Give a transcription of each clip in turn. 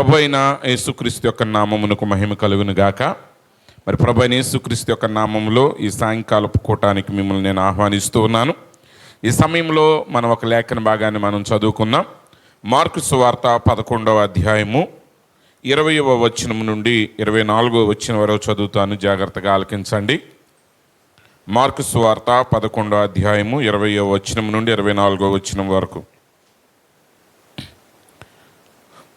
ప్రభు అయిన యేసుక్రీస్తు యొక్క నామమునకు మహిమ కలుగును గాక. మరి ప్రభు అయిన యేసుక్రీస్తు యొక్క నామములో ఈ సాయంకాలపు కూటానికి మిమ్మల్ని నేను ఆహ్వానిస్తూ ఉన్నాను. ఈ సమయంలో మనం ఒక లేఖన భాగాన్ని మనం చదువుకుందాం. మార్కు సువార్త 11వ అధ్యాయము 20వ వచనం నుండి 24వ వచనం వరకు చదువుతాను, జాగ్రత్తగా ఆలకించండి. మార్కు సువార్త 11వ అధ్యాయము 20వ వచనం నుండి 24వ వచనం వరకు.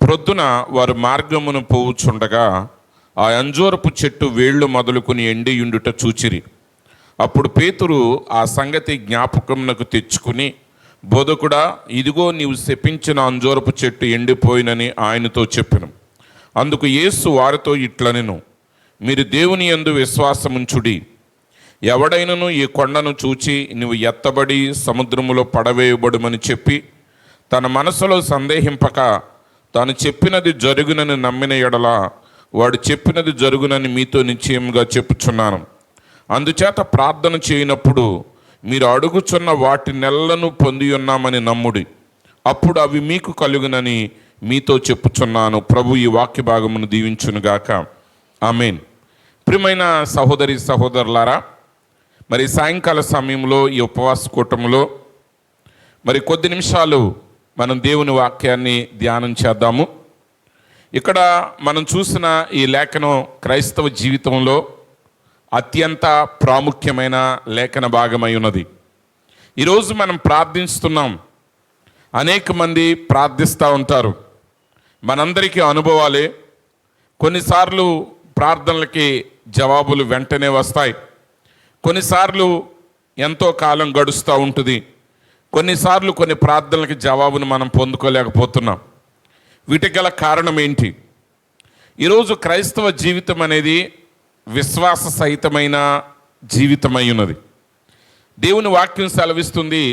ప్రొద్దున వారు మార్గమును పోవుచుండగా ఆ అంజూరపు చెట్టు వేళ్లు మొదలుకొని ఎండియుండుట చూచిరి. అప్పుడు పేతురు ఆ సంగతి జ్ఞాపకమునకు తెచ్చుకుని, బోధకుడా, ఇదిగో నీవు శపించిన అంజూరపు చెట్టు ఎండిపోయినని ఆయనతో చెప్పెను. అందుకు యేసు వారితో ఇట్లనెను, మీరు దేవుని యందు విశ్వాసముంచుడి. ఎవడైనను ఈ కొండను చూచి నువ్వు ఎత్తబడి సముద్రములో పడవేయబడుమని చెప్పి తన మనసులో సందేహింపక తాను చెప్పినది జరుగునని నమ్మిన ఎడల వాడు చెప్పినది జరుగునని మీతో నిశ్చయముగా చెప్పుచున్నాను. అందుచేత ప్రార్థన చేయనప్పుడు మీరు అడుగుచున్న వాటి నెలను పొంది ఉన్నామని నమ్ముడి, అప్పుడు అవి మీకు కలుగునని మీతో చెప్పుచున్నాను. ప్రభు ఈ వాక్య భాగమును దీవించునుగాక. ఆమేన్. ప్రియమైన సహోదరి సహోదరులారా, మరి సాయంకాల సమయంలో ఈ ఉపవాస కూటములో మరి కొద్ది నిమిషాలు మనం దేవుని వాక్యాన్ని ధ్యానం చేద్దాము. ఇక్కడ మనం చూసిన ఈ లేఖనం క్రైస్తవ జీవితంలో అత్యంత ప్రాముఖ్యమైన లేఖన భాగమై ఉన్నది. ఈరోజు మనం ప్రార్థిస్తున్నాం, అనేక మంది ప్రార్థిస్తూ ఉంటారు. మనందరికీ అనుభవాలే. కొన్నిసార్లు ప్రార్థనలకి జవాబులు వెంటనే వస్తాయి, కొన్నిసార్లు ఎంతో కాలం గడుస్తూ ఉంటుంది, కొన్నిసార్లు కొన్ని ప్రార్థనలకి జవాబును మనం పొందుకోలేకపోతున్నాం. వీటికి గల కారణం ఏంటి? ఈరోజు క్రైస్తవ జీవితం అనేది విశ్వాస సహితమైన జీవితమై ఉన్నది. దేవుని వాక్యం సెలవిస్తుంది,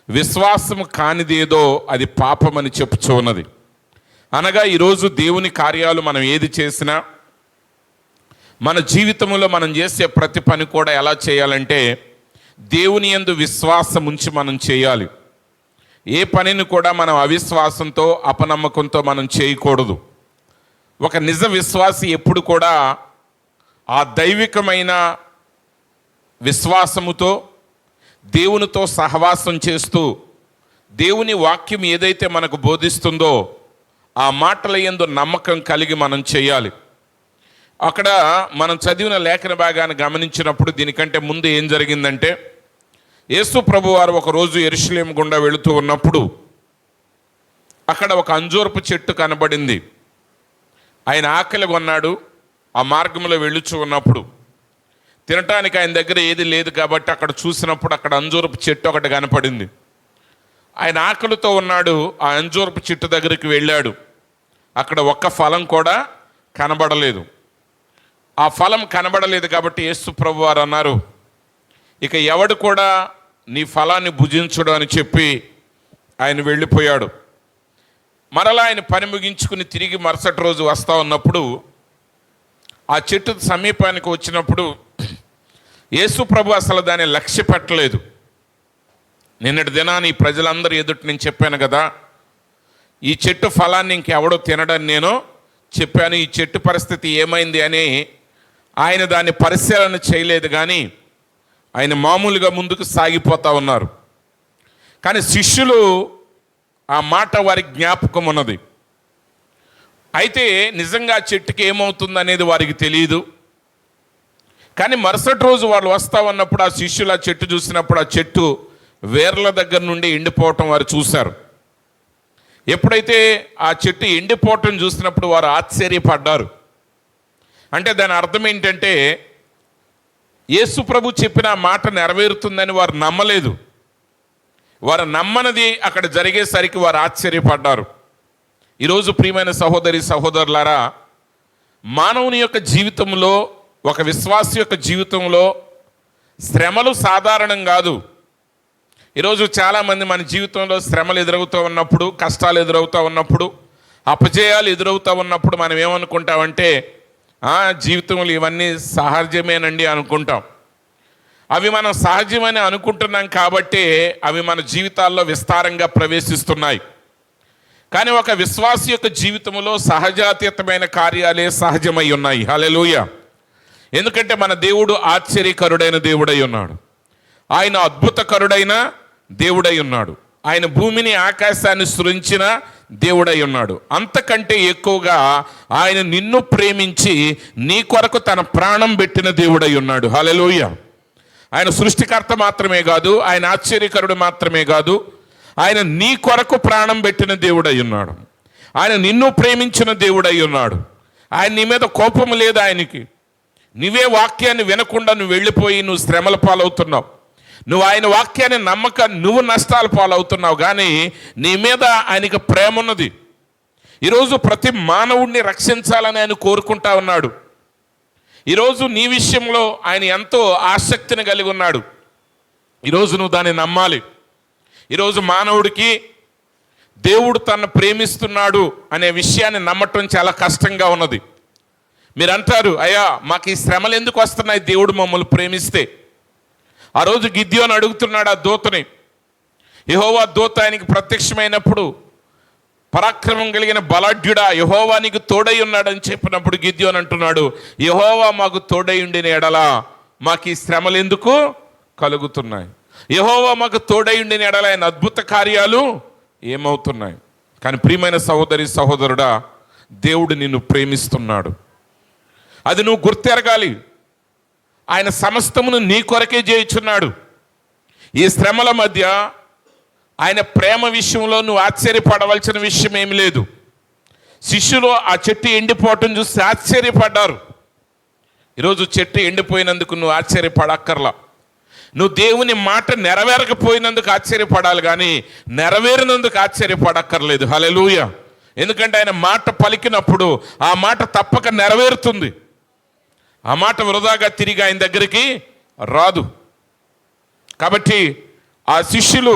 విశ్వాసము కానిదేదో అది పాపమని చెప్పుచూ ఉన్నది. అనగా ఈరోజు దేవుని కార్యాలు మనం ఏది చేసినా, మన జీవితంలో మనం చేసే ప్రతి పని కూడా ఎలా చేయాలంటే దేవుని యందు విశ్వాసం ఉంచి మనం చేయాలి. ఏ పనిని కూడా మనం అవిశ్వాసంతో అపనమ్మకంతో మనం చేయకూడదు. ఒక నిజ విశ్వాసి ఎప్పుడు కూడా ఆ దైవికమైన విశ్వాసముతో దేవునితో సహవాసం చేస్తూ దేవుని వాక్యం ఏదైతే మనకు బోధిస్తుందో ఆ మాటల యందు నమ్మకం కలిగి మనం చేయాలి. అక్కడ మనం చదివిన లేఖన భాగాన్ని గమనించినప్పుడు దీనికంటే ముందు ఏం జరిగిందంటే, యేసు ప్రభు వారు ఒకరోజు యెరూషలేము గుండా వెళుతూ ఉన్నప్పుడు అక్కడ ఒక అంజూరపు చెట్టు కనబడింది. ఆయన ఆకలి కొన్నాడు. ఆ మార్గంలో వెళ్ళుచూ ఉన్నప్పుడు తినటానికి ఆయన దగ్గర ఏది లేదు కాబట్టి అక్కడ చూసినప్పుడు అక్కడ అంజూరపు చెట్టు ఒకటి కనపడింది. ఆయన ఆకలితో ఉన్నాడు. ఆ అంజూరపు చెట్టు దగ్గరికి వెళ్ళాడు. అక్కడ ఒక్క ఫలం కూడా కనబడలేదు. ఆ ఫలం కనబడలేదు కాబట్టి యేసు ప్రభు వారు అన్నారు, ఇక ఎవడు కూడా నీ ఫలాన్ని భుజించుడు అని చెప్పి ఆయన వెళ్ళిపోయాడు. మరలా ఆయన పని ముగించుకుని తిరిగి మరుసటి రోజు వస్తూ ఉన్నప్పుడు ఆ చెట్టు సమీపానికి వచ్చినప్పుడు యేసు ప్రభు అసలు దాన్ని లక్ష్య పెట్టలేదు. నిన్నటి దినాన్ని ఈ ప్రజలందరూ ఎదుటి నేను చెప్పాను కదా, ఈ చెట్టు ఫలాన్ని ఇంకెవడో తినడని నేను చెప్పాను. ఈ చెట్టు పరిస్థితి ఏమైంది అని ఆయన దాన్ని పరిశీలన చేయలేదు, కానీ ఆయన మామూలుగా ముందుకు సాగిపోతూ ఉన్నారు. కానీ శిష్యులు ఆ మాట వారికి జ్ఞాపకం ఉన్నది. అయితే నిజంగా ఆ చెట్టుకి ఏమవుతుంది అనేది వారికి తెలియదు. కానీ మరుసటి రోజు వాళ్ళు వస్తూ ఉన్నప్పుడు ఆ శిష్యులు ఆ చెట్టు చూసినప్పుడు ఆ చెట్టు వేర్ల దగ్గర నుండి ఎండిపోవటం వారు చూశారు. ఎప్పుడైతే ఆ చెట్టు ఎండిపోవటం చూసినప్పుడు వారు ఆశ్చర్యపడ్డారు. అంటే దాని అర్థం ఏంటంటే యేసు ప్రభు చెప్పిన మాట నెరవేరుతుందని వారు నమ్మలేదు. వారు నమ్మనది అక్కడ జరిగేసరికి వారు ఆశ్చర్యపడ్డారు. ఈరోజు ప్రియమైన సహోదరి సహోదరులారా, మానవుని యొక్క జీవితంలో, ఒక విశ్వాసి యొక్క జీవితంలో శ్రమలు సాధారణం కాదు. ఈరోజు చాలామంది మన జీవితంలో శ్రమలు ఎదురవుతూ ఉన్నప్పుడు, కష్టాలు ఎదురవుతూ ఉన్నప్పుడు, అపజయాలు ఎదురవుతూ ఉన్నప్పుడు మనం ఏమనుకుంటామంటే జీవితంలో ఇవన్నీ సహజమేనండి అనుకుంటాం. అవి మనం సహజమని అనుకుంటున్నాం కాబట్టి అవి మన జీవితాల్లో విస్తారంగా ప్రవేశిస్తున్నాయి. కానీ ఒక విశ్వాసి యొక్క జీవితంలో సహజాతీతమైన కార్యాలే సహజమై ఉన్నాయి. హల్లెలూయా. ఎందుకంటే మన దేవుడు ఆశ్చర్యకరుడైన దేవుడై ఉన్నాడు. ఆయన అద్భుతకరుడైన దేవుడై ఉన్నాడు. ఆయన భూమిని ఆకాశాన్ని సృజించిన దేవుడై ఉన్నాడు. అంతకంటే ఎక్కువగా ఆయన నిన్ను ప్రేమించి నీ కొరకు తన ప్రాణం పెట్టిన దేవుడై ఉన్నాడు. హల్లెలూయా. ఆయన సృష్టికర్త మాత్రమే కాదు, ఆయన ఆశ్చర్యకరుడు మాత్రమే కాదు, ఆయన నీ కొరకు ప్రాణం పెట్టిన దేవుడై ఉన్నాడు. ఆయన నిన్ను ప్రేమించిన దేవుడై ఉన్నాడు. ఆయన నీ మీద కోపం లేదు ఆయనకి. నువ్వే వాక్యాన్ని వినకుండా నువ్వు వెళ్ళిపోయి నువ్వు శ్రమల పాలవుతున్నావు. నువ్వు ఆయన వాక్యాన్ని నమ్మక నువ్వు నష్టాల పాలవుతున్నావు. కానీ నీ మీద ఆయనకి ప్రేమ ఉన్నది. ఈరోజు ప్రతి మానవుడిని రక్షించాలని ఆయన కోరుకుంటా ఉన్నాడు. ఈరోజు నీ విషయంలో ఆయన ఎంతో ఆసక్తిని కలిగి ఉన్నాడు. ఈరోజు నువ్వు దాన్ని నమ్మాలి. ఈరోజు మానవుడికి దేవుడు తనను ప్రేమిస్తున్నాడు అనే విషయాన్ని నమ్మటం చాలా కష్టంగా ఉన్నది. మీరు అంటారు, అయ్యా మాకు ఈ శ్రమలు ఎందుకు వస్తున్నాయి దేవుడు మమ్మల్ని ప్రేమిస్తే? ఆ రోజు గిద్యోను అడుగుతున్నాడు ఆ దూతని. యెహోవా దూత ఆయనకి ప్రత్యక్షమైనప్పుడు, పరాక్రమం కలిగిన బలాఢ్యుడా యెహోవా నీకు తోడై ఉన్నాడని చెప్పినప్పుడు గిద్యోను అంటున్నాడు, యెహోవా మాకు తోడై ఉండిన ఎడల మాకు ఈ శ్రమలు ఎందుకు కలుగుతున్నాయి? యెహోవా మాకు తోడై ఉండిన ఎడల ఆయన అద్భుత కార్యాలు ఏమవుతున్నాయి? కానీ ప్రియమైన సహోదరి సహోదరుడా, దేవుడు నిన్ను ప్రేమిస్తున్నాడు. అది నువ్వు గుర్తెరగాలి. ఆయన సమస్తమును నీ కొరకే చేయుచున్నాడు. ఈ శ్రమల మధ్య ఆయన ప్రేమ విషయంలో నువ్వు ఆశ్చర్యపడవలసిన విషయం ఏమి లేదు. శిష్యులు ఆ చెట్టు ఎండిపోవటం చూసి ఆశ్చర్యపడ్డారు. ఈరోజు చెట్టు ఎండిపోయినందుకు నువ్వు ఆశ్చర్యపడక్కర్లా. నువ్వు దేవుని మాట నెరవేరకపోయినందుకు ఆశ్చర్యపడాలి, కానీ నెరవేరినందుకు ఆశ్చర్యపడక్కర్లేదు. హల్లెలూయా. ఎందుకంటే ఆయన మాట పలికినప్పుడు ఆ మాట తప్పక నెరవేరుతుంది. ఆ మాట వృధాగా తిరిగి ఆయన దగ్గరికి రాదు. కాబట్టి ఆ శిష్యులు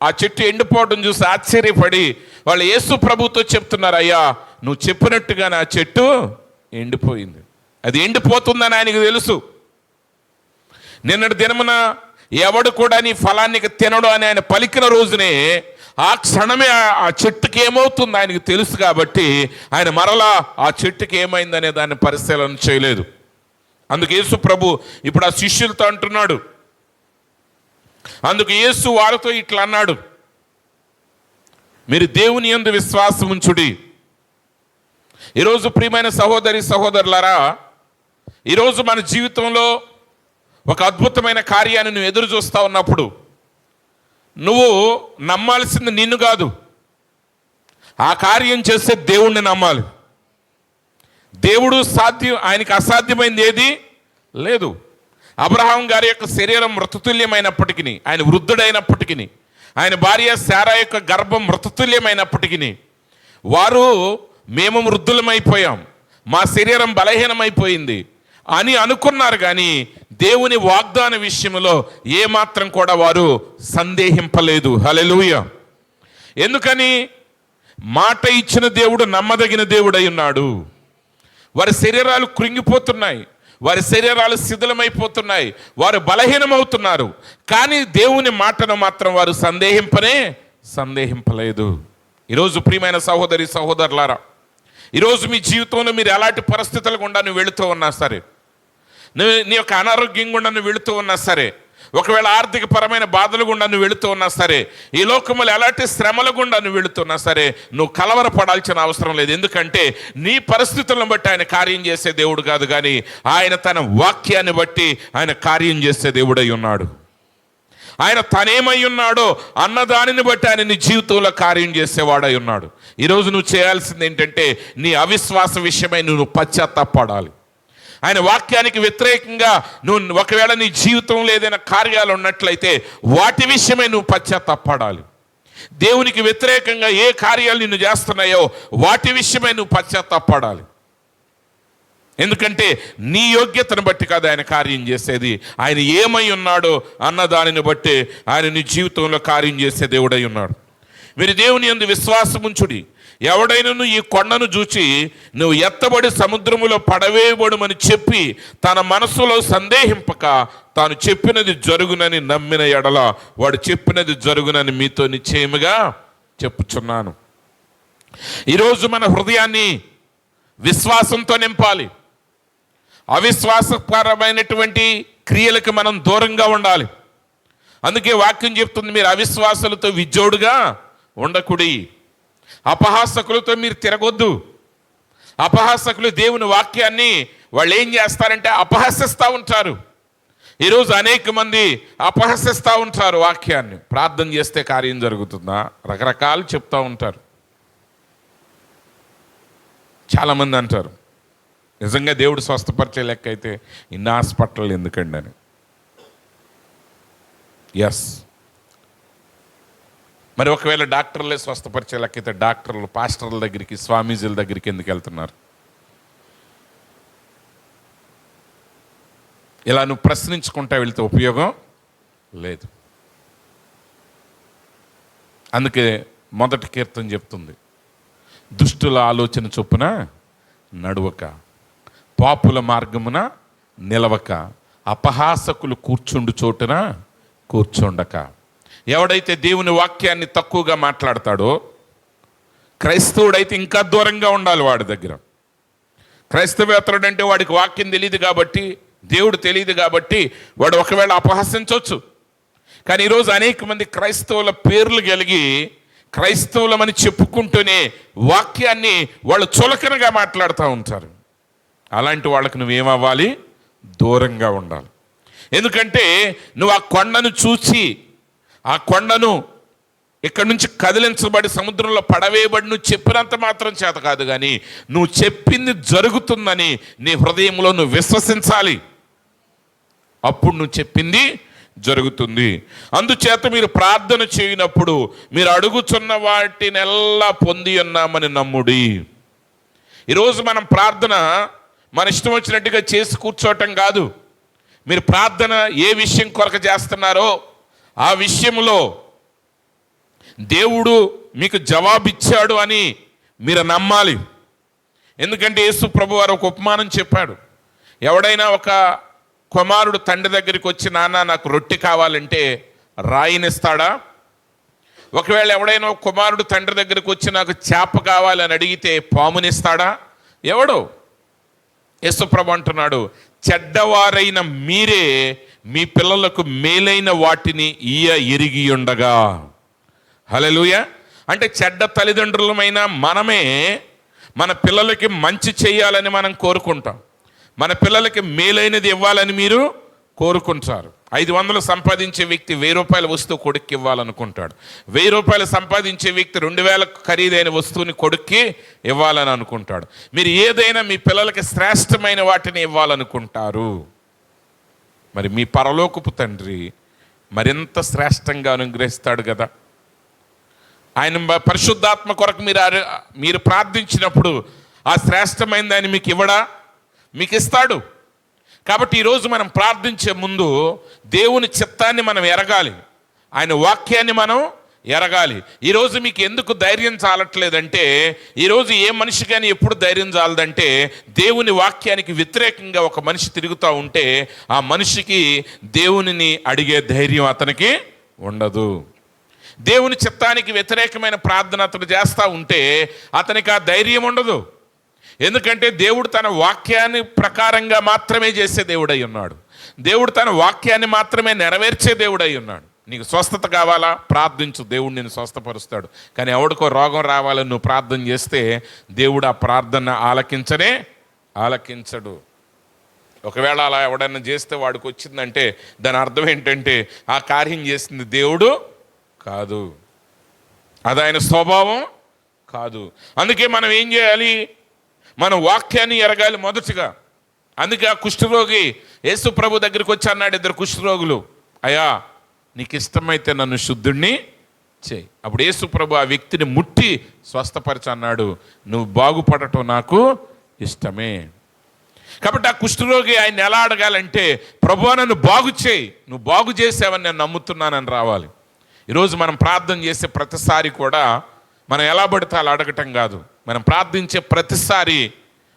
ఆ చెట్టు ఎండిపోవడం చూసి ఆశ్చర్యపడి వాళ్ళు యేసు ప్రభుతో చెప్తున్నారు, అయ్యా నువ్వు చెప్పినట్టుగానే ఆ చెట్టు ఎండిపోయింది. అది ఎండిపోతుందని ఆయనకు తెలుసు. నిన్నటి దినమున ఎవడు కూడా నీ ఫలాన్ని తినడు అని ఆయన పలికిన రోజునే ఆ క్షణమే ఆ చెట్టుకి ఏమవుతుంది ఆయనకు తెలుసు. కాబట్టి ఆయన మరలా ఆ చెట్టుకి ఏమైందనే దాన్ని పరిశీలన చేయలేదు. అందుకు యేసు ప్రభు ఇప్పుడు ఆ శిష్యులతో అంటున్నాడు. అందుకు యేసు వారితో ఇట్లా అన్నాడు, మీరు దేవుని యందు విశ్వాసం ఉంచుడి. ఈరోజు ప్రియమైన సహోదరి సహోదరులారా, ఈరోజు మన జీవితంలో ఒక అద్భుతమైన కార్యాన్ని నువ్వు ఎదురు చూస్తూ ఉన్నప్పుడు నువ్వు నమ్మాల్సింది నిన్ను కాదు, ఆ కార్యం చేసే దేవుణ్ణి నమ్మాలి. దేవుడు సాధ్యం, ఆయనకి అసాధ్యమైంది ఏది లేదు. అబ్రహాం గారి యొక్క శరీరం మృతతుల్యమైనప్పటికీ, ఆయన వృద్ధుడైనప్పటికీ, ఆయన భార్య శారా యొక్క గర్భం మృతతుల్యమైనప్పటికీ వారు మేము వృద్ధులమైపోయాం, మా శరీరం బలహీనమైపోయింది అని అనుకున్నారు. కానీ దేవుని వాగ్దాన విషయంలో ఏమాత్రం కూడా వారు సందేహింపలేదు. హల్లెలూయా. ఎందుకని? మాట ఇచ్చిన దేవుడు నమ్మదగిన దేవుడై ఉన్నాడు. వారి శరీరాలు కృంగిపోతున్నాయి, వారి శరీరాలు శిథిలమైపోతున్నాయి, వారు బలహీనమవుతున్నారు. కానీ దేవుని మాటను మాత్రం వారు సందేహింపలేదు. ఈరోజు ప్రియమైన సహోదరి సహోదరులారా, ఈరోజు మీ జీవితంలో మీరు ఎలాంటి పరిస్థితుల గుండా నువ్వు వెళుతూ ఉన్నా సరే, నీ యొక్క అనారోగ్యం గుండా నువ్వు వెళుతూ ఉన్నా సరే, ఒకవేళ ఆర్థిక పరమైన బాధల గుండా నువ్వు వెళుతూ ఉన్నా సరే, ఈ లోకములు ఎలాంటి శ్రమల గుండా నువ్వు వెళుతున్నా సరే, నువ్వు కలవరపడాల్సిన అవసరం లేదు. ఎందుకంటే నీ పరిస్థితులను బట్టి ఆయన కార్యం చేసే దేవుడు కాదు, కానీ ఆయన తన వాక్యాన్ని బట్టి ఆయన కార్యం చేసే దేవుడై ఉన్నాడు. ఆయన తనేమై ఉన్నాడో అన్నదానిని బట్టి ఆయన నీ జీవితంలో కార్యం చేసేవాడై ఉన్నాడు. ఈరోజు నువ్వు చేయాల్సింది ఏంటంటే, నీ అవిశ్వాస విషయమై నువ్వు పశ్చాత్తాపడాలి. ఆయన వాక్యానికి వ్యతిరేకంగా నువ్వు ఒకవేళ నీ జీవితంలో ఏదైనా కార్యాలు ఉన్నట్లయితే వాటి విషయమై నువ్వు పశ్చాత్తాపడాలి. దేవునికి వ్యతిరేకంగా ఏ కార్యాలు నిన్ను చేస్తున్నాయో వాటి విషయమై నువ్వు పశ్చాత్తాపడాలి. ఎందుకంటే నీ యోగ్యతను బట్టి కాదు ఆయన కార్యం చేసేది, ఆయన ఏమై ఉన్నాడో అన్న దానిని బట్టి ఆయన నీ జీవితంలో కార్యం చేసే దేవుడై ఉన్నాడు. మీరు దేవుని యందు విశ్వాసం ఉంచుడి. ఎవడైనను ఈ కొండను చూచి నువ్వు ఎత్తబడి సముద్రములో పడవేయబడుమని చెప్పి తన మనసులో సందేహింపక తాను చెప్పినది జరుగునని నమ్మిన ఎడల వాడు చెప్పినది జరుగునని మీతో నిశ్చయముగా చెప్పుచున్నాను. ఈరోజు మన హృదయాన్ని విశ్వాసంతో నింపాలి. అవిశ్వాసపరమైనటువంటి క్రియలకు మనం దూరంగా ఉండాలి. అందుకే వాక్యం చెప్తుంది, మీరు అవిశ్వాసులతో విజోడుగా ఉండకుడి. అపహాసకులతో మీరు తిరగొద్దు. అపహాసకులు దేవుని వాక్యాన్ని వాళ్ళు ఏం చేస్తారంటే అపహసిస్తూ ఉంటారు. ఈరోజు అనేక మంది అపహసిస్తూ ఉంటారు వాక్యాన్ని. ప్రార్థన చేస్తే కార్యం జరుగుతుందా, రకరకాలు చెప్తూ ఉంటారు. చాలామంది అంటారు, నిజంగా దేవుడు స్వస్థపరిచే లెక్క అయితే ఇన్ని హాస్పిటల్ ఎందుకండి అని. ఎస్, మరి ఒకవేళ డాక్టర్లే స్వస్థపరిచే లెక్క అయితే డాక్టర్లు పాస్టర్ల దగ్గరికి, స్వామీజీల దగ్గరికి ఎందుకు వెళ్తున్నారు? ఇలా నువ్వు ప్రశ్నించుకుంటా వెళ్తే ఉపయోగం లేదు. అందుకే మొదటి కీర్తన చెప్తుంది, దుష్టుల ఆలోచన చొప్పున నడువక, పాపుల మార్గమున నిలవక, అపహాసకులు కూర్చుండు చోటున కూర్చుండక. ఎవడైతే దేవుని వాక్యాన్ని తక్కువగా మాట్లాడతాడో, క్రైస్తవుడైతే ఇంకా దూరంగా ఉండాలి వాడి దగ్గర. క్రైస్తవేతరుడు అంటే వాడికి వాక్యం తెలియదు కాబట్టి, దేవుడు తెలియదు కాబట్టి వాడు ఒకవేళ అపహసించవచ్చు. కానీ ఈరోజు అనేక మంది క్రైస్తవుల పేర్లు కలిగి క్రైస్తవులమని చెప్పుకుంటూనే వాక్యాన్ని వాళ్ళు చులకనగా మాట్లాడుతూ ఉంటారు. అలాంటి వాళ్ళకు నువ్వేమవ్వాలి? దూరంగా ఉండాలి. ఎందుకంటే నువ్వు ఆ కొండను చూసి, ఆ కొండను ఇక్కడ నుంచి కదిలించబడి సముద్రంలో పడవేయబడి నువ్వు చెప్పినంత మాత్రం చేత కాదు, కానీ నువ్వు చెప్పింది జరుగుతుందని నీ హృదయంలో నువ్వు విశ్వసించాలి. అప్పుడు నువ్వు చెప్పింది జరుగుతుంది. అందుచేత మీరు ప్రార్థన చేయనప్పుడు మీరు అడుగుచున్న వాటినెల్లా పొంది ఉన్నామని నమ్ముడి. ఈరోజు మనం ప్రార్థన మన ఇష్టం వచ్చినట్టుగా చేసి కూర్చోవటం కాదు. మీరు ప్రార్థన ఏ విషయం కొరకు చేస్తున్నారో ఆ విషయంలో దేవుడు మీకు జవాబిచ్చాడు అని మీరు నమ్మాలి. ఎందుకంటే యేసు ప్రభు వారు ఒక ఉపమానం చెప్పాడు. ఎవడైనా ఒక కుమారుడు తండ్రి దగ్గరికి వచ్చి, నాన్న నాకు రొట్టె కావాలంటే రాయినిస్తాడా? ఒకవేళ ఎవడైనా ఒక కుమారుడు తండ్రి దగ్గరికి వచ్చి నాకు చేప కావాలని అడిగితే పామునిస్తాడా? ఎవడు? యేసు ప్రభు అంటున్నాడు, చెడ్డవారైన మీరే మీ పిల్లలకు మేలైన వాటిని ఎరిగి ఉండగా. హల్లెలూయా. అంటే చెడ్డ తల్లిదండ్రులమైన మనమే మన పిల్లలకి మంచి చేయాలని మనం కోరుకుంటాం. మన పిల్లలకి మేలైనది ఇవ్వాలని మీరు కోరుకుంటారు. 500 సంపాదించే వ్యక్తి 1000 రూపాయల వస్తువు కొడుక్కి ఇవ్వాలనుకుంటాడు. 1000 రూపాయలు సంపాదించే వ్యక్తి 2000 ఖరీదైన వస్తువుని కొడుక్కి ఇవ్వాలని అనుకుంటాడు. మీరు ఏదైనా మీ పిల్లలకి శ్రేష్టమైన వాటిని ఇవ్వాలనుకుంటారు. మరి మీ పరలోకపు తండ్రి మరింత శ్రేష్టంగా అనుగ్రహిస్తాడు కదా. ఆయన పరిశుద్ధాత్మ కొరకు మీరు ప్రార్థించినప్పుడు ఆ శ్రేష్టమైన దాన్ని మీకు ఇవ్వడా? మీకు ఇస్తాడు. కాబట్టి ఈరోజు మనం ప్రార్థించే ముందు దేవుని చిత్తాన్ని మనం ఎరగాలి, ఆయన వాక్యాన్ని మనం ఎరగాలి. ఈరోజు మీకు ఎందుకు ధైర్యం చాలట్లేదంటే, ఈరోజు ఏ మనిషి కానీ ఎప్పుడు ధైర్యం చాలదంటే, దేవుని వాక్యానికి వ్యతిరేకంగా ఒక మనిషి తిరుగుతూ ఉంటే ఆ మనిషికి దేవునిని అడిగే ధైర్యం అతనికి ఉండదు. దేవుని చిత్తానికి వ్యతిరేకమైన ప్రార్థన అతను చేస్తూ ఉంటే అతనికి ఆ ధైర్యం ఉండదు. ఎందుకంటే దేవుడు తన వాక్యాన్ని ప్రకారంగా మాత్రమే చేసే దేవుడై ఉన్నాడు. దేవుడు తన వాక్యాన్ని మాత్రమే నెరవేర్చే దేవుడై ఉన్నాడు. నీకు స్వస్థత కావాలా? ప్రార్థించు, దేవుడు నిన్ను స్వస్థపరుస్తాడు. కానీ ఎవడికో రోగం రావాలని నువ్వు ప్రార్థన చేస్తే దేవుడు ఆ ప్రార్థన ఆలకించడు. ఒకవేళ అలా ఎవడన్నా చేస్తే వాడికి వచ్చిందంటే దాని అర్థం ఏంటంటే ఆ కార్యం చేసింది దేవుడు కాదు, అది ఆయన స్వభావం కాదు. అందుకే మనం ఏం చేయాలి? మన వాక్యాన్ని ఎరగాలి మొదటిగా. అందుకే ఆ కుష్ఠరోగి యేసు ప్రభు దగ్గరికి వచ్చి అన్నాడు, 2 కుష్ఠరోగులు, అయ్యా నీకు ఇష్టమైతే నన్ను శుద్ధుణ్ణి చేయి. అప్పుడు యేసు ప్రభు ఆ వ్యక్తిని ముట్టి స్వస్థపరిచి అన్నాడు, నువ్వు బాగుపడటం నాకు ఇష్టమే. కాబట్టి ఆ కుష్ఠరోగి ఆయన ఎలా అడగాలంటే, ప్రభువా నన్ను బాగు చేయి, నువ్వు బాగు చేసావని నేను నమ్ముతున్నానని రావాలి. ఈరోజు మనం ప్రార్థన చేసే ప్రతిసారి కూడా మనం ఎలా పడితే అలా అడగటం కాదు. మనం ప్రార్థించే ప్రతిసారి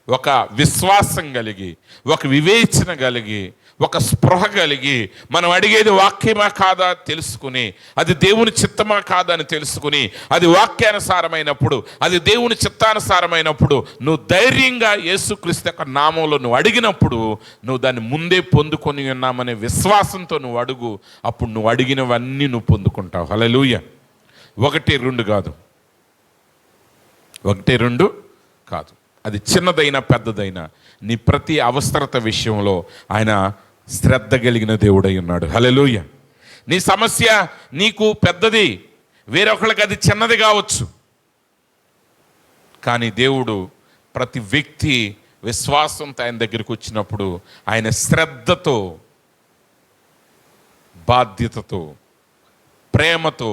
ఒక విశ్వాసం కలిగి, ఒక వివేచన కలిగి, ఒక స్పృహ కలిగి మనం అడిగేది వాక్యమా కాదా తెలుసుకుని, అది దేవుని చిత్తమా కాదా అని తెలుసుకుని, అది వాక్యానుసారమైనప్పుడు, అది దేవుని చిత్తానుసారమైనప్పుడు నువ్వు ధైర్యంగా యేసుక్రీస్తు యొక్క నామంలో నువ్వు అడిగినప్పుడు నువ్వు దాన్ని ముందే పొందుకొని ఉన్నామనే విశ్వాసంతో నువ్వు అడుగు. అప్పుడు నువ్వు అడిగినవన్నీ నువ్వు పొందుకుంటావు. హల్లెలూయా. 1, 2 కాదు, 1, 2 కాదు. అది చిన్నదైనా పెద్దదైనా నీ ప్రతి అవసరత విషయంలో ఆయన శ్రద్ధ కలిగిన దేవుడై ఉన్నాడు. హల్లెలూయా. నీ సమస్య నీకు పెద్దది, వేరొకళ్ళకి అది చిన్నది కావచ్చు, కానీ దేవుడు ప్రతి వ్యక్తి విశ్వాసంతో ఆయన దగ్గరికి వచ్చినప్పుడు ఆయన శ్రద్ధతో, బాధ్యతతో, ప్రేమతో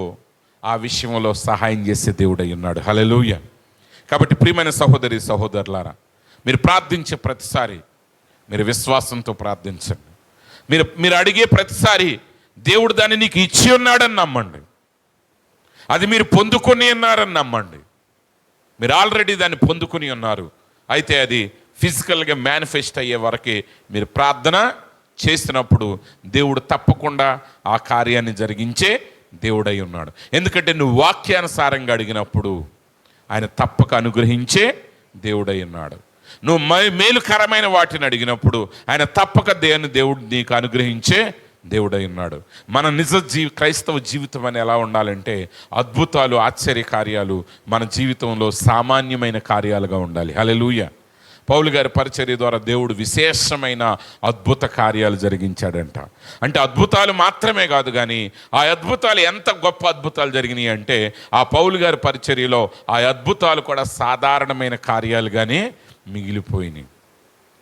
ఆ విషయంలో సహాయం చేసే దేవుడై ఉన్నాడు. హల్లెలూయా. కాబట్టి ప్రియమైన సహోదరి సహోదరులారా, మీరు ప్రార్థించే ప్రతిసారి మీరు విశ్వాసంతో ప్రార్థించండి. మీరు అడిగే ప్రతిసారి దేవుడు దాన్ని నీకు ఇచ్చి ఉన్నాడని నమ్మండి. అది మీరు పొందుకొని ఉన్నారని నమ్మండి. మీరు ఆల్రెడీ దాన్ని పొందుకొని ఉన్నారు. అయితే అది ఫిజికల్గా మేనిఫెస్ట్ అయ్యే వరకే మీరు ప్రార్థన చేసినప్పుడు దేవుడు తప్పకుండా ఆ కార్యాన్ని జరిగించే దేవుడై ఉన్నాడు. ఎందుకంటే నువ్వు వాక్యానుసారంగా అడిగినప్పుడు ఆయన తప్పక అనుగ్రహించే దేవుడై ఉన్నాడు. నువ్వు మేలుకరమైన వాటిని అడిగినప్పుడు ఆయన తప్పక దేవుడు నీకు అనుగ్రహించే దేవుడై ఉన్నాడు. మన నిజ క్రైస్తవ జీవితం అని ఎలా ఉండాలంటే అద్భుతాలు, ఆశ్చర్య కార్యాలు మన జీవితంలో సామాన్యమైన కార్యాలుగా ఉండాలి. హల్లెలూయా. పౌలు గారి పరిచర్య ద్వారా దేవుడు విశేషమైన అద్భుత కార్యాలు జరిగించాడంట. అంటే అద్భుతాలు మాత్రమే కాదు, కానీ ఆ అద్భుతాలు ఎంత గొప్ప అద్భుతాలు జరిగినాయి అంటే ఆ పౌలు గారి పరిచర్యలో ఆ అద్భుతాలు కూడా సాధారణమైన కార్యాలుగానే మిగిలిపోయినాయి.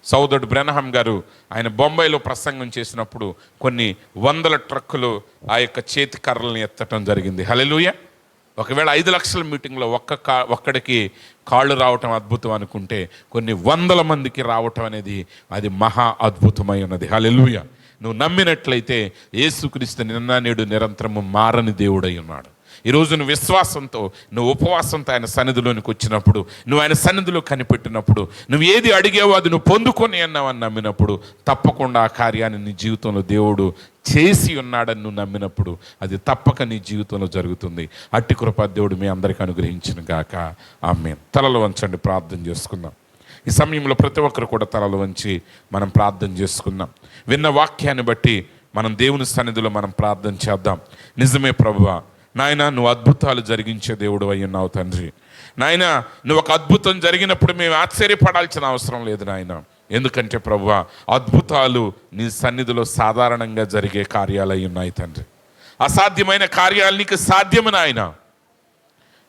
సోదరుడు బ్రెనహాం గారు ఆయన బొంబాయిలో ప్రసంగం చేసినప్పుడు కొన్ని వందల ట్రక్కులు ఆ యొక్క చేతి కర్రలను ఎత్తడం జరిగింది. హల్లెలూయా. ఒకవేళ 5 లక్షల మీటింగ్లో ఒక్కడికి కాళ్ళు రావటం అద్భుతం అనుకుంటే కొన్ని వందల మందికి రావటం అనేది అది మహా అద్భుతమై ఉన్నది. హల్లెలూయా. నువ్వు నమ్మినట్లయితే యేసుక్రీస్తు నిన్న నేడు నిరంతరము మారని దేవుడై ఉన్నాడు. ఈరోజు నువ్వు విశ్వాసంతో, నువ్వు ఉపవాసంతో ఆయన సన్నిధిలోనికి వచ్చినప్పుడు, నువ్వు ఆయన సన్నిధిలో కనిపెట్టినప్పుడు, నువ్వు ఏది అడిగావో అది నువ్వు పొందుకొని అన్నావని నమ్మినప్పుడు తప్పకుండా ఆ కార్యాన్ని నీ జీవితంలో దేవుడు చేసి ఉన్నాడని నువ్వు నమ్మినప్పుడు అది తప్పక నీ జీవితంలో జరుగుతుంది. అట్టి కృప దేవుడు మీ అందరికీ అనుగ్రహించిన గాక. ఆమేన్. తలలు వంచండి, ప్రార్థన చేసుకుందాం. ఈ సమయంలో ప్రతి ఒక్కరు కూడా తలలు వంచి మనం ప్రార్థన చేసుకుందాం. విన్న వాక్యాన్ని బట్టి మనం దేవుని సన్నిధిలో మనం ప్రార్థన చేద్దాం. నిజమే ప్రభువా, నాయన నువ్వు అద్భుతాలు జరిగించే దేవుడు అయి ఉన్నావు తండ్రి. నాయన నువ్వు ఒక అద్భుతం జరిగినప్పుడు మేము ఆశ్చర్యపడాల్సిన అవసరం లేదు నాయన. ఎందుకంటే ప్రభువా, అద్భుతాలు నీ సన్నిధిలో సాధారణంగా జరిగే కార్యాలు అయి ఉన్నాయి తండ్రి. అసాధ్యమైన కార్యాలు నీకు సాధ్యము నాయన.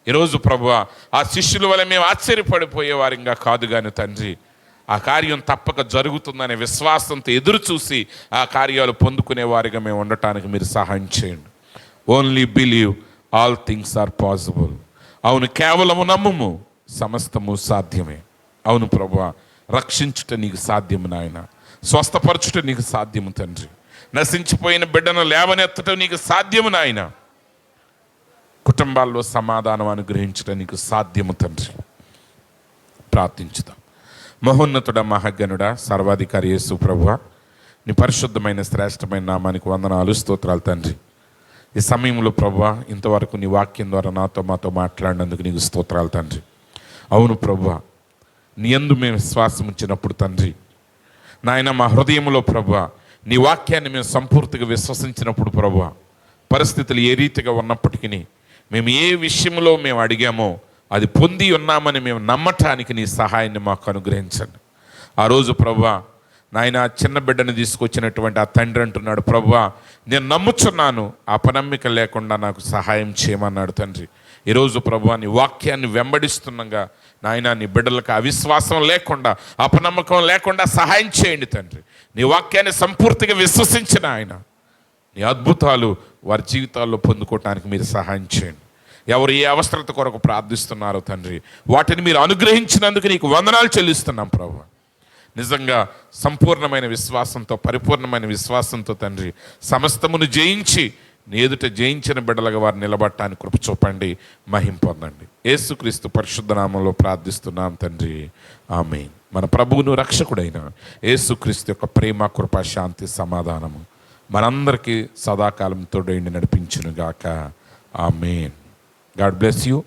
ఈరోజు ప్రభువా, ఆ శిష్యుల వల్ల మేము ఆశ్చర్యపడిపోయేవారిగా కాదు కానీ తండ్రి, ఆ కార్యం తప్పక జరుగుతుందనే విశ్వాసంతో ఎదురు చూసి ఆ కార్యాలు పొందుకునే వారిగా మేము ఉండటానికి మీరు సహాయం చేయండి. Only believe, all things are possible. అవును, కేవలము నమ్ముము, సమస్తము సాధ్యమే. అవును ప్రభువా, రక్షించుట నీకు సాధ్యము నాయన, స్వస్థపరచుట నీకు సాధ్యము తండ్రి, నశించిపోయిన బిడ్డను లేవనెత్తటం నీకు సాధ్యము నాయన, కుటుంబాల్లో సమాధానం అనుగ్రహించడం నీకు సాధ్యము తండ్రి. ప్రార్థించుదాం. మహోన్నతుడ, మహాగణుడ, సర్వాధికారి యేసు ప్రభువా, నీ పరిశుద్ధమైన శ్రేష్టమైన నామానికి వందనాలు, స్తోత్రాలు తండ్రి. ఈ సమయంలో ప్రభువా, ఇంతవరకు నీ వాక్యం ద్వారా మాతో మాట్లాడినందుకు నీకు స్తోత్రాలు తండ్రి. అవును ప్రభువా, నీ యందు మేము విశ్వాసం ఉంచినప్పుడు తండ్రి నాయన, మా హృదయంలో ప్రభువా నీ వాక్యాన్ని మేము సంపూర్తిగా విశ్వసించినప్పుడు ప్రభువా, పరిస్థితులు ఏ రీతిగా ఉన్నప్పటికీ మేము ఏ విషయంలో మేము అడిగామో అది పొంది ఉన్నామని మేము నమ్మటానికి నీ సహాయాన్ని మాకు అనుగ్రహించండి. ఆ రోజు ప్రభువా నాయన, చిన్న బిడ్డను తీసుకొచ్చినటువంటి ఆ తండ్రి అంటున్నాడు, ప్రభువా నేను నమ్ముచున్నాను, అపనమ్మిక లేకుండా నాకు సహాయం చేయమన్నాడు తండ్రి. ఈరోజు ప్రభువా నీ వాక్యాన్ని వెంబడిస్తుండగా నాయన, నీ బిడ్డలకు అవిశ్వాసం లేకుండా, అపనమ్మకం లేకుండా సహాయం చేయండి తండ్రి. నీ వాక్యాన్ని సంపూర్తిగా విశ్వసించిన ఆయన నీ అద్భుతాలు వారి జీవితాల్లో పొందుకోవటానికి మీరు సహాయం చేయండి. ఎవరు ఏ అవసరత కొరకు ప్రార్థిస్తున్నారో తండ్రి, వాటిని మీరు అనుగ్రహించినందుకు నీకు వందనాలు చెల్లిస్తున్నాం ప్రభువా. నిజంగా సంపూర్ణమైన విశ్వాసంతో, పరిపూర్ణమైన విశ్వాసంతో తండ్రి సమస్తమును జయించి నీ ఎదుట జయించిన బిడ్డలుగా వారు నిలబడటానికి కృప చూపండి, మహిమ పొందండి. యేసుక్రీస్తు పరిశుద్ధ నామంలో ప్రార్థిస్తున్నాం తండ్రి, ఆమేన్. మన ప్రభువును రక్షకుడైన యేసుక్రీస్తు యొక్క ప్రేమ, కృప, శాంతి, సమాధానము మనందరికీ సదాకాలం తోడైండి నడిపించునుగాక. ఆమేన్. God bless you.